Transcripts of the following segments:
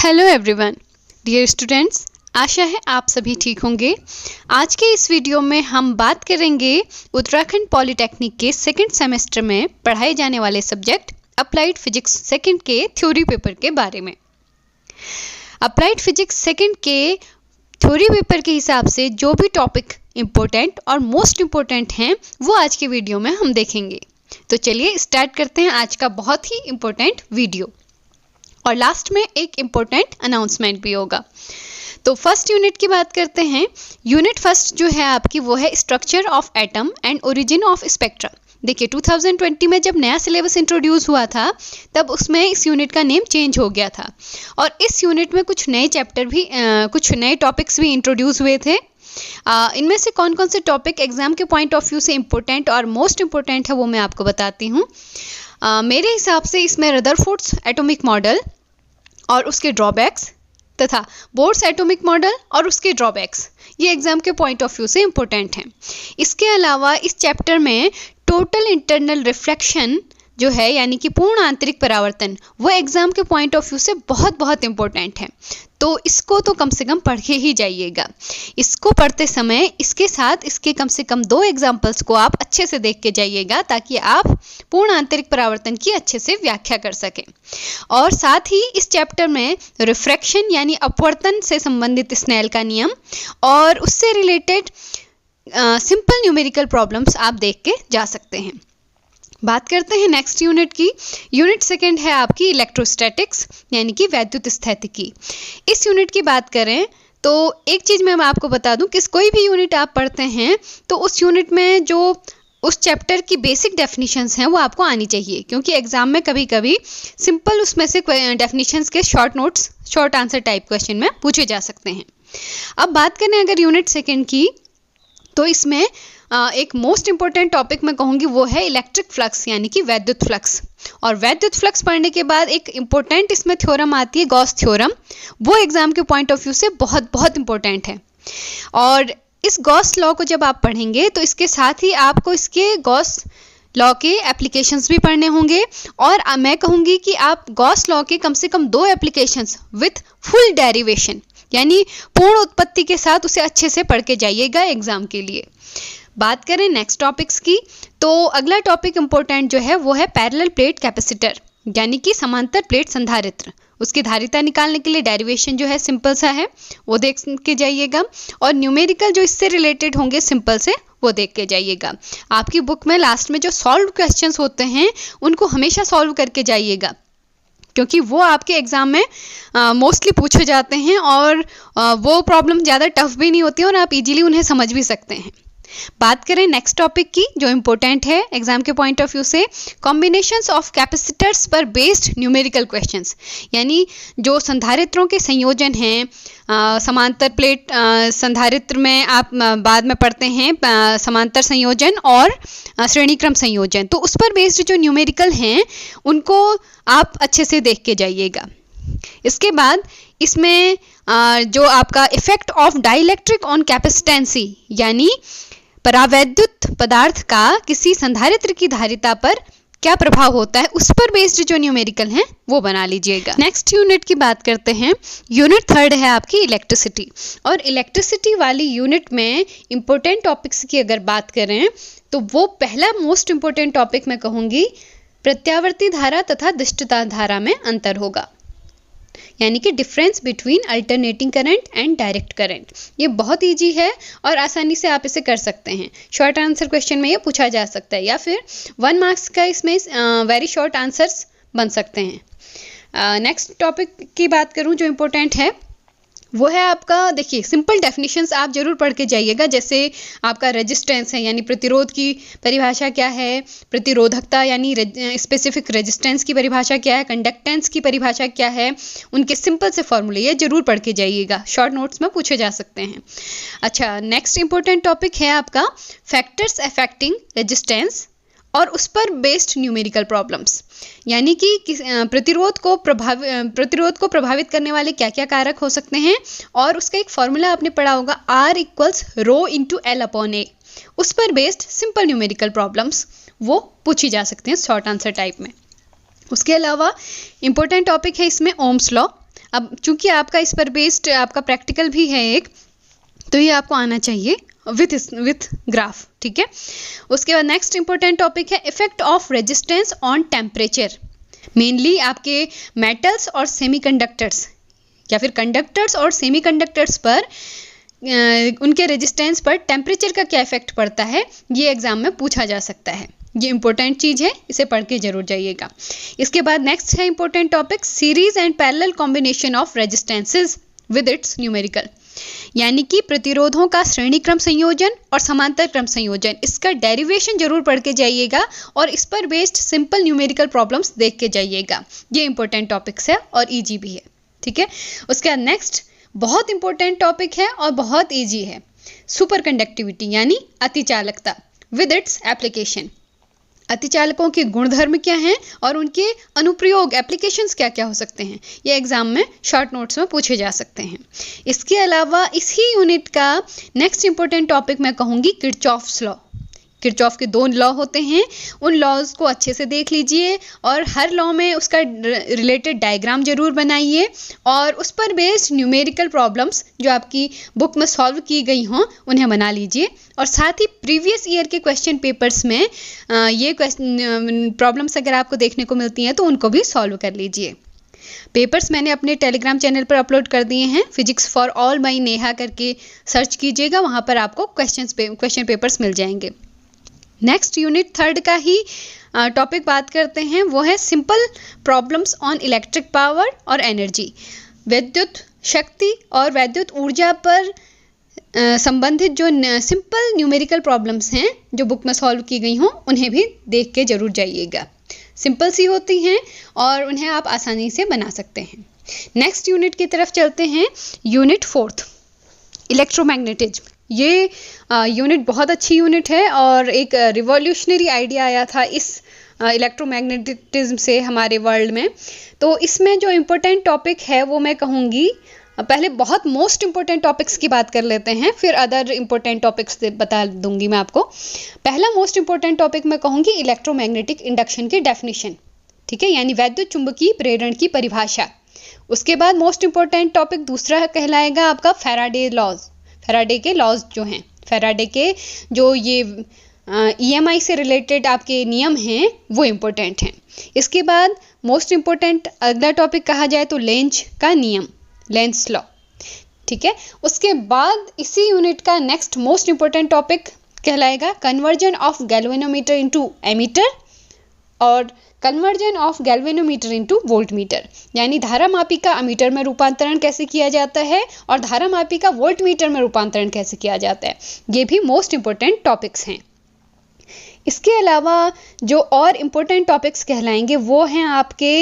Hello everyone, dear students, आशा है आप सभी ठीक होंगे। आज के इस वीडियो में हम बात करेंगे उत्तराखंड पॉलिटेक्निक के सेकंड सेमेस्टर में पढ़ाए जाने वाले सब्जेक्ट अप्लाइड फिजिक्स सेकंड के थ्योरी पेपर के बारे में। अप्लाइड फिजिक्स सेकंड के थ्योरी पेपर के हिसाब से जो भी टॉपिक इम्पोर्टेंट और मोस्ट इम्पोर्टेंट हैं वो आज के वीडियो में हम देखेंगे। तो चलिए स्टार्ट करते हैं आज का बहुत ही इम्पोर्टेंट वीडियो, और लास्ट में एक इम्पोर्टेंट अनाउंसमेंट भी होगा। तो फर्स्ट यूनिट की बात करते हैं। यूनिट फर्स्ट जो है आपकी वो है structure of atom and origin of spectra. देखिए 2020 में जब नया सिलेबस इंट्रोड्यूस हुआ था तब उसमें इस यूनिट का नेम चेंज हो गया था, और इस यूनिट में कुछ नए चैप्टर भी कुछ नए टॉपिक्स भी इंट्रोड्यूस हुए थे। इनमें से कौन कौन से टॉपिक एग्जाम के पॉइंट ऑफ व्यू से इम्पोर्टेंट और मोस्ट इम्पोर्टेंट है वो मैं आपको बताती हूँ। मेरे हिसाब से इसमें रदरफोर्ड्स एटॉमिक मॉडल और उसके ड्रॉबैक्स तथा बोर्ड्स एटॉमिक मॉडल और उसके ड्रॉबैक्स ये एग्जाम के पॉइंट ऑफ व्यू से इम्पोर्टेंट हैं। इसके अलावा इस चैप्टर में टोटल इंटरनल रिफ्लेक्शन जो है यानी कि पूर्ण आंतरिक परावर्तन वो एग्जाम के पॉइंट ऑफ व्यू से बहुत बहुत इम्पोर्टेंट है। तो इसको तो कम से कम पढ़ के ही जाइएगा। इसको पढ़ते समय इसके साथ इसके कम से कम 2 एग्जाम्पल्स को आप अच्छे से देख के जाइएगा ताकि आप पूर्ण आंतरिक परावर्तन की अच्छे से व्याख्या कर सकें। और साथ ही इस चैप्टर में रिफ्रैक्शन यानी अपवर्तन से संबंधित स्नेल का नियम और उससे रिलेटेड सिंपल न्यूमेरिकल प्रॉब्लम्स आप देख के जा सकते हैं। बात करते हैं नेक्स्ट यूनिट की। यूनिट सेकंड है आपकी इलेक्ट्रोस्टैटिक्स यानी कि वैद्युत स्थितिकी। इस यूनिट की बात करें तो एक चीज़ मैं आपको बता दूं कि कोई भी यूनिट आप पढ़ते हैं तो उस यूनिट में जो उस चैप्टर की बेसिक डेफिनेशंस हैं वो आपको आनी चाहिए, क्योंकि एग्जाम में कभी कभी सिंपल उसमें से डेफिनेशंस के short notes short answer type question में पूछे जा सकते हैं। अब बात करें अगर यूनिट सेकेंड की तो इसमें एक मोस्ट इंपॉर्टेंट टॉपिक मैं कहूँगी वो है इलेक्ट्रिक फ्लक्स यानी कि वैद्युत फ्लक्स। और वैद्युत फ्लक्स पढ़ने के बाद एक इम्पोर्टेंट इसमें थ्योरम आती है गॉस थ्योरम, वो एग्जाम के पॉइंट ऑफ व्यू से बहुत बहुत इंपॉर्टेंट है। और इस गॉस लॉ को जब आप पढ़ेंगे तो इसके साथ ही आपको इसके गॉस लॉ के एप्लीकेशंस भी पढ़ने होंगे, और मैं कहूँगी कि आप गॉस लॉ के कम से कम 2 एप्लीकेशंस विथ फुल डेरिवेशन यानी पूर्ण उत्पत्ति के साथ उसे अच्छे से पढ़ के जाइएगा एग्जाम के लिए। बात करें नेक्स्ट टॉपिक्स की तो अगला टॉपिक इम्पोर्टेंट जो है वो है पैरेलल प्लेट कैपेसिटर यानी कि समांतर प्लेट संधारित्र। उसकी धारिता निकालने के लिए डेरिवेशन जो है सिंपल सा है वो देख के जाइएगा, और न्यूमेरिकल जो इससे रिलेटेड होंगे सिंपल से वो देख के जाइएगा। आपकी बुक में लास्ट में जो सॉल्व क्वेश्चंस होते हैं उनको हमेशा सॉल्व करके जाइएगा, क्योंकि वो आपके एग्जाम में मोस्टली पूछे जाते हैं और वो प्रॉब्लम ज़्यादा टफ भी नहीं होती और आप इजीली उन्हें समझ भी सकते हैं। बात करें नेक्स्ट टॉपिक की जो इम्पोर्टेंट है एग्जाम के पॉइंट ऑफ व्यू से, कॉम्बिनेशंस ऑफ कैपेसिटर्स पर बेस्ड न्यूमेरिकल क्वेश्चंस यानी जो संधारित्रों के संयोजन हैं। समांतर प्लेट संधारित्र में आप बाद में पढ़ते हैं समांतर संयोजन और श्रेणीक्रम संयोजन, तो उस पर बेस्ड जो न्यूमेरिकल हैं उनको आप अच्छे से देख के जाइएगा। इसके बाद इसमें जो आपका इफेक्ट ऑफ डाइलेक्ट्रिक ऑन कैपेसिटेंसी यानी परावैद्युत पदार्थ का किसी संधारित्र की धारिता पर क्या प्रभाव होता है उस पर बेस्ड जो न्यूमेरिकल हैं वो बना लीजिएगा। नेक्स्ट यूनिट की बात करते हैं। यूनिट थर्ड है आपकी इलेक्ट्रिसिटी, और इलेक्ट्रिसिटी वाली यूनिट में इंपॉर्टेंट टॉपिक्स की अगर बात करें तो वो पहला मोस्ट इंपॉर्टेंट टॉपिक मैं कहूँगी प्रत्यावर्ती धारा तथा दिष्टता धारा में अंतर होगा, यानी कि difference between alternating current and direct current. ये बहुत इजी है और आसानी से आप इसे कर सकते हैं। शॉर्ट आंसर क्वेश्चन में ये पूछा जा सकता है या फिर 1 मार्क्स का इसमें वेरी शॉर्ट आंसर्स बन सकते हैं। नेक्स्ट टॉपिक की बात करूं जो इम्पोर्टेंट है वो है आपका, देखिए सिंपल डेफिनेशंस आप जरूर पढ़ के जाइएगा। जैसे आपका रेजिस्टेंस है यानी प्रतिरोध की परिभाषा क्या है, प्रतिरोधकता यानी स्पेसिफिक रेजिस्टेंस की परिभाषा क्या है, कंडक्टेंस की परिभाषा क्या है, उनके सिंपल से फॉर्मूले ये जरूर पढ़ के जाइएगा, शॉर्ट नोट्स में पूछे जा सकते हैं। अच्छा, नेक्स्ट इंपॉर्टेंट टॉपिक है आपका फैक्टर्स अफेक्टिंग रेजिस्टेंस और उस पर बेस्ड न्यूमेरिकल प्रॉब्लम्स, यानी कि प्रतिरोध को प्रभावित करने वाले क्या क्या कारक हो सकते हैं, और उसका एक फॉर्मूला आपने पढ़ा होगा R = ρ/L/A, उस पर बेस्ड सिंपल न्यूमेरिकल प्रॉब्लम्स वो पूछी जा सकते हैं शॉर्ट आंसर टाइप में। उसके अलावा इम्पोर्टेंट टॉपिक है इसमें ओम्स लॉ, अब चूंकि आपका इस पर बेस्ड आपका प्रैक्टिकल भी है एक, तो ये आपको आना चाहिए विथ ग्राफ, ठीक है। उसके बाद नेक्स्ट इंपॉर्टेंट टॉपिक है effect of resistance on temperature. Mainly आपके मेटल्स और सेमीकंडक्टर्स या फिर कंडक्टर्स और सेमीकंडक्टर्स पर उनके रेजिस्टेंस पर टेम्परेचर का क्या इफेक्ट पड़ता है, ये एग्जाम में पूछा जा सकता है। ये इंपॉर्टेंट चीज़ है, इसे पढ़ के जरूर जाइएगा। इसके बाद नेक्स्ट है important topic series and parallel combination of resistances with its numerical, यानी कि प्रतिरोधों का श्रेणी क्रम संयोजन और समांतर क्रम संयोजन। इसका डेरिवेशन जरूर पढ़ के जाइएगा और इस पर बेस्ड सिंपल न्यूमेरिकल प्रॉब्लम्स देख के जाइएगा। ये इंपॉर्टेंट टॉपिक्स है और ईजी भी है, ठीक है। उसके बाद नेक्स्ट बहुत इंपॉर्टेंट टॉपिक है और बहुत ईजी है, सुपर कंडक्टिविटी यानी अतिचालकता विद इट्स एप्लीकेशन। अतिचालकों के गुणधर्म क्या हैं और उनके अनुप्रयोग एप्लीकेशंस क्या क्या हो सकते हैं, ये एग्जाम में शॉर्ट नोट्स में पूछे जा सकते हैं। इसके अलावा इसी यूनिट का नेक्स्ट इंपॉर्टेंट टॉपिक मैं कहूँगी किरचॉफ्स लॉ। किरचॉफ के 2 लॉ होते हैं, उन लॉज को अच्छे से देख लीजिए और हर लॉ में उसका रिलेटेड डायग्राम जरूर बनाइए और उस पर बेस्ड न्यूमेरिकल प्रॉब्लम्स जो आपकी बुक में सॉल्व की गई हों उन्हें बना लीजिए। और साथ ही प्रीवियस ईयर के क्वेश्चन पेपर्स में ये प्रॉब्लम्स अगर आपको देखने को मिलती हैं तो उनको भी सॉल्व कर लीजिए। पेपर्स मैंने अपने टेलीग्राम चैनल पर अपलोड कर दिए हैं, physics for all by Neha करके सर्च कीजिएगा, वहाँ पर आपको क्वेश्चन पेपर्स मिल जाएंगे। नेक्स्ट यूनिट 3 का ही टॉपिक बात करते हैं, वो है simple problems on electric power और एनर्जी। विद्युत शक्ति और विद्युत ऊर्जा पर संबंधित जो सिंपल न्यूमेरिकल प्रॉब्लम्स हैं जो बुक में सॉल्व की गई हों उन्हें भी देख के जरूर जाइएगा। सिंपल सी होती हैं और उन्हें आप आसानी से बना सकते हैं। नेक्स्ट यूनिट की तरफ चलते हैं, यूनिट 4 इलेक्ट्रोमैग्नेटिज्म। ये यूनिट बहुत अच्छी यूनिट है और एक रिवॉल्यूशनरी आइडिया आया था इस इलेक्ट्रोमैग्नेटिज्म से हमारे वर्ल्ड में। तो इसमें जो इम्पोर्टेंट टॉपिक है वो मैं कहूँगी, पहले बहुत मोस्ट इम्पोर्टेंट टॉपिक्स की बात कर लेते हैं, फिर अदर इम्पोर्टेंट टॉपिक्स बता दूंगी मैं आपको। पहला मोस्ट इम्पोर्टेंट टॉपिक मैं कहूँगी इलेक्ट्रोमैग्नेटिक इंडक्शन की डेफिनेशन, ठीक है, यानी वैद्युत चुंबकीय प्रेरण की परिभाषा। उसके बाद मोस्ट इम्पोर्टेंट टॉपिक दूसरा कहलाएगा आपका फैराडे लॉज। फैराडे के लॉज जो हैं, फैराडे के जो ये EMI से रिलेटेड आपके नियम हैं वो इम्पोर्टेंट हैं। इसके बाद मोस्ट इम्पोर्टेंट अगला टॉपिक कहा जाए तो लेंज का नियम, लेंज लॉ, ठीक है। उसके बाद इसी यूनिट का नेक्स्ट मोस्ट इम्पोर्टेंट टॉपिक कहलाएगा conversion of galvanometer into ammeter और conversion of galvanometer into voltmeter, यानी धारामापी का अमीटर में रूपांतरण कैसे किया जाता है और धारामापी का वोल्टमीटर में रूपांतरण कैसे किया जाता है। ये भी मोस्ट इम्पोर्टेंट टॉपिक्स हैं। इसके अलावा जो और इम्पोर्टेंट टॉपिक्स कहलाएंगे वो हैं आपके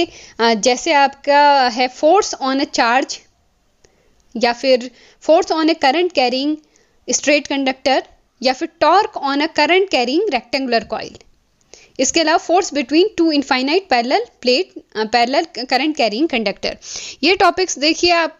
जैसे आपका है फोर्स ऑन अ चार्ज या फिर force on A current carrying straight conductor या फिर torque on a current carrying rectangular coil. इसके अलावा force between 2 infinite parallel current carrying conductor. ये टॉपिक्स देखिए आप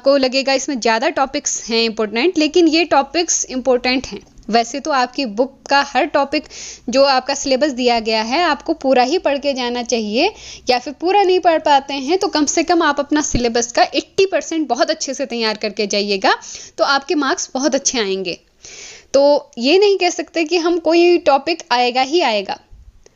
को लगेगा इसमें ज़्यादा टॉपिक्स हैं इंपॉर्टेंट, लेकिन ये टॉपिक्स इंपॉर्टेंट हैं। वैसे तो आपकी बुक का हर टॉपिक जो आपका सिलेबस दिया गया है आपको पूरा ही पढ़ के जाना चाहिए, या फिर पूरा नहीं पढ़ पाते हैं तो कम से कम आप अपना सिलेबस का 80% बहुत अच्छे से तैयार करके जाइएगा, तो आपके मार्क्स बहुत अच्छे आएंगे। तो ये नहीं कह सकते कि हम कोई टॉपिक आएगा ही आएगा,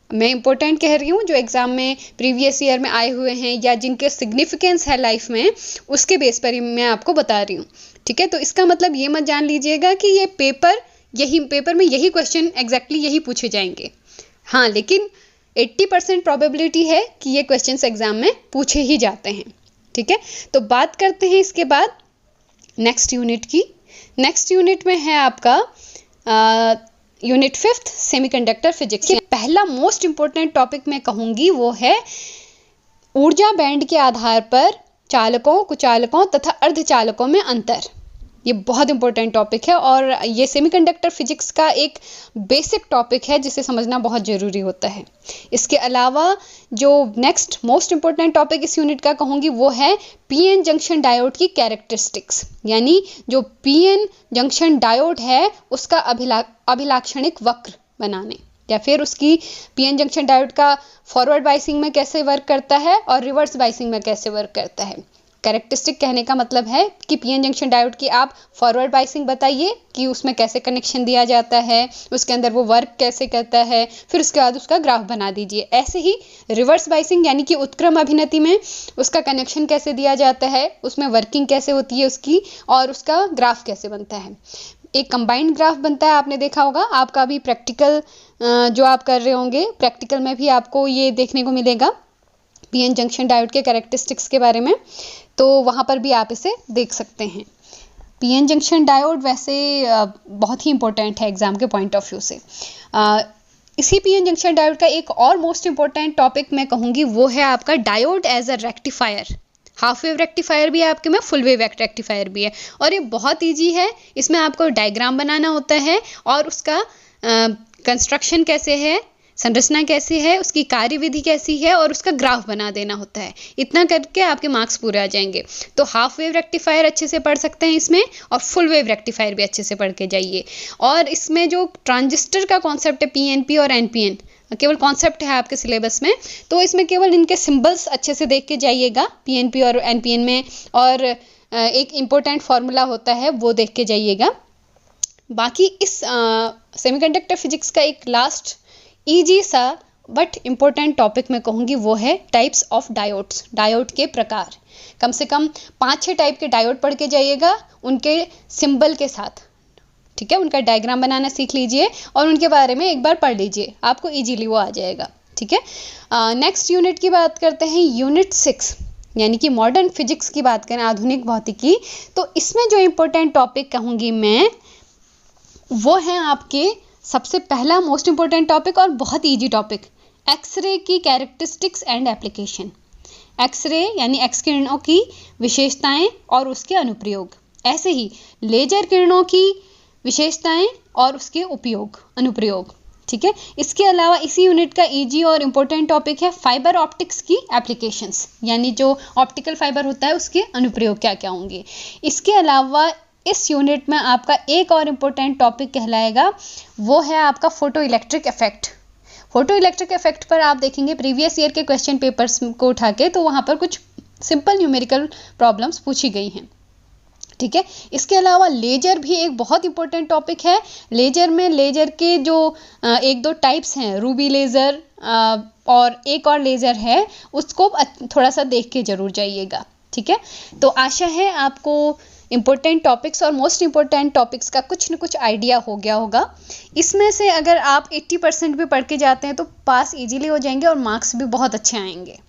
मैं इंपॉर्टेंट कह रही हूँ जो एग्जाम में प्रीवियस ईयर में आए हुए हैं या जिनके सिग्निफिकेंस है लाइफ में, उसके बेस पर ही मैं आपको बता रही हूँ, ठीक है। तो इसका मतलब ये मत जान लीजिएगा कि ये पेपर में यही क्वेश्चन एग्जैक्टली यही पूछे जाएंगे, हाँ, लेकिन 80% प्रोबेबिलिटी है कि ये क्वेश्चंस एग्जाम में पूछे ही जाते हैं, ठीक है। तो बात करते हैं इसके बाद नेक्स्ट यूनिट की। नेक्स्ट यूनिट में है आपका यूनिट 5 सेमीकंडक्टर फिजिक्स। पहला मोस्ट इंपॉर्टेंट टॉपिक मैं कहूँगी वो है ऊर्जा बैंड के आधार पर चालकों, कुचालकों तथा अर्धचालकों में अंतर। ये बहुत इंपॉर्टेंट टॉपिक है और ये सेमीकंडक्टर फिजिक्स का एक बेसिक टॉपिक है जिसे समझना बहुत ज़रूरी होता है। इसके अलावा जो नेक्स्ट मोस्ट इंपॉर्टेंट टॉपिक इस यूनिट का कहूँगी वो है पीएन जंक्शन डायोड की कैरेक्टरिस्टिक्स, यानी जो पीएन जंक्शन डायोड है उसका अभिलाक्षणिक वक्र बनाने, या फिर उसकी पीएन जंक्शन डायोड का फॉरवर्ड बाइसिंग में कैसे वर्क करता है और रिवर्स बाइसिंग में कैसे वर्क करता है, कैरेक्टरिस्टिक कहने का मतलब है कि पीएन जंक्शन डायोड की आप फॉरवर्ड बायसिंग बताइए कि उसमें कैसे कनेक्शन दिया जाता है, उसके अंदर वो वर्क कैसे करता है, फिर उसके बाद उसका ग्राफ बना दीजिए। ऐसे ही रिवर्स बायसिंग यानी कि उत्क्रम अभिनति में उसका कनेक्शन कैसे दिया जाता है, उसमें वर्किंग कैसे होती है उसकी, और उसका ग्राफ कैसे बनता है। एक कंबाइंड ग्राफ बनता है, आपने देखा होगा। आपका भी प्रैक्टिकल जो आप कर रहे होंगे, प्रैक्टिकल में भी आपको ये देखने को मिलेगा पीएन जंक्शन डायोड के कैरेक्टरिस्टिक्स के बारे में, तो वहाँ पर भी आप इसे देख सकते हैं। पीएन जंक्शन डायोड वैसे बहुत ही इंपॉर्टेंट है एग्जाम के पॉइंट ऑफ व्यू से। इसी पीएन जंक्शन डायोड का एक और मोस्ट इंपॉर्टेंट टॉपिक मैं कहूँगी वो है आपका diode as a rectifier. Half wave rectifier भी है आपके में, फुल वेव रेक्टिफायर भी है, और ये बहुत ईजी है। इसमें आपको डायग्राम बनाना होता है और उसका कंस्ट्रक्शन कैसे है, संरचना कैसी है, उसकी कार्यविधि कैसी है, और उसका ग्राफ बना देना होता है। इतना करके आपके मार्क्स पूरे आ जाएंगे। तो हाफ वेव रेक्टिफायर अच्छे से पढ़ सकते हैं इसमें, और फुल वेव रेक्टिफायर भी अच्छे से पढ़ के जाइए। और इसमें जो ट्रांजिस्टर का कॉन्सेप्ट है पीएनपी और एनपीएन, केवल कॉन्सेप्ट है आपके सिलेबस में, तो इसमें केवल इनके सिंबल्स अच्छे से देख के जाइएगा पीएनपी और एनपीएन में, और एक इम्पोर्टेंट फार्मूला होता है वो देख के जाइएगा। बाकी इस सेमीकंडक्टर फिजिक्स का एक लास्ट ईजी सा बट इम्पोर्टेंट टॉपिक मैं कहूँगी वो है टाइप्स ऑफ डायोड्स। डायोड के प्रकार, कम से कम 5-6 टाइप के डायोड पढ़ के जाइएगा उनके सिंबल के साथ, ठीक है। उनका डायग्राम बनाना सीख लीजिए और उनके बारे में एक बार पढ़ लीजिए, आपको इजीली वो आ जाएगा, ठीक है। नेक्स्ट यूनिट की बात करते हैं, यूनिट 6 यानी कि मॉडर्न फिजिक्स की बात करें, आधुनिक भौतिकी। तो इसमें जो इम्पोर्टेंट टॉपिक कहूँगी मैं वो है आपके सबसे पहला मोस्ट इंपॉर्टेंट टॉपिक और बहुत इजी टॉपिक, एक्सरे की कैरेक्टरिस्टिक्स एंड एप्लीकेशन। एक्सरे यानी एक्स किरणों की विशेषताएं और उसके अनुप्रयोग, ऐसे ही लेजर किरणों की विशेषताएं और उसके उपयोग अनुप्रयोग, ठीक है। इसके अलावा इसी यूनिट का इजी और इम्पोर्टेंट टॉपिक है फाइबर ऑप्टिक्स की एप्लीकेशंस, यानी जो ऑप्टिकल फाइबर होता है उसके अनुप्रयोग क्या क्या होंगे। इसके अलावा इस यूनिट में आपका एक और इम्पोर्टेंट टॉपिक कहलाएगा वो है आपका photo electric effect. Photo electric effect पर आप देखेंगे प्रीवियस ईयर के क्वेश्चन पेपर्स को उठा के, तो वहाँ पर कुछ सिंपल न्यूमेरिकल प्रॉब्लम्स पूछी गई हैं, ठीक है। इसके अलावा लेजर भी एक बहुत इंपॉर्टेंट टॉपिक है। लेजर में लेजर के जो 1-2 टाइप्स हैं, रूबी लेज़र और एक और लेज़र है, उसको थोड़ा सा देख के जरूर जाइएगा, ठीक है। तो आशा है आपको इम्पोर्टेंट टॉपिक्स और मोस्ट इम्पोर्टेंट टॉपिक्स का कुछ न कुछ आइडिया हो गया होगा। इसमें से अगर आप 80% भी पढ़ के जाते हैं तो पास इजीली हो जाएंगे और मार्क्स भी बहुत अच्छे आएंगे,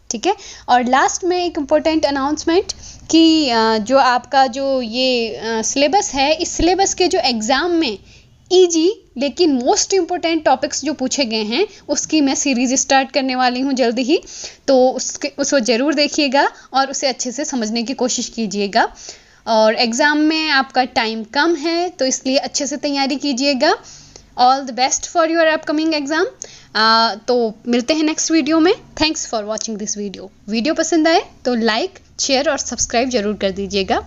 ठीक है। और लास्ट में एक इम्पोर्टेंट अनाउंसमेंट कि जो आपका जो ये सिलेबस है, इस सिलेबस के जो एग्ज़ाम में इजी लेकिन मोस्ट इम्पोर्टेंट टॉपिक्स जो पूछे गए हैं उसकी मैं सीरीज़ स्टार्ट करने वाली हूँ जल्दी ही, तो उसको ज़रूर देखिएगा और उसे अच्छे से समझने की कोशिश कीजिएगा। और एग्ज़ाम में आपका टाइम कम है तो इसलिए अच्छे से तैयारी कीजिएगा। All the best for your upcoming exam. तो मिलते हैं नेक्स्ट वीडियो में। Thanks for watching this video. Video पसंद आए तो लाइक, शेयर और सब्सक्राइब जरूर कर दीजिएगा।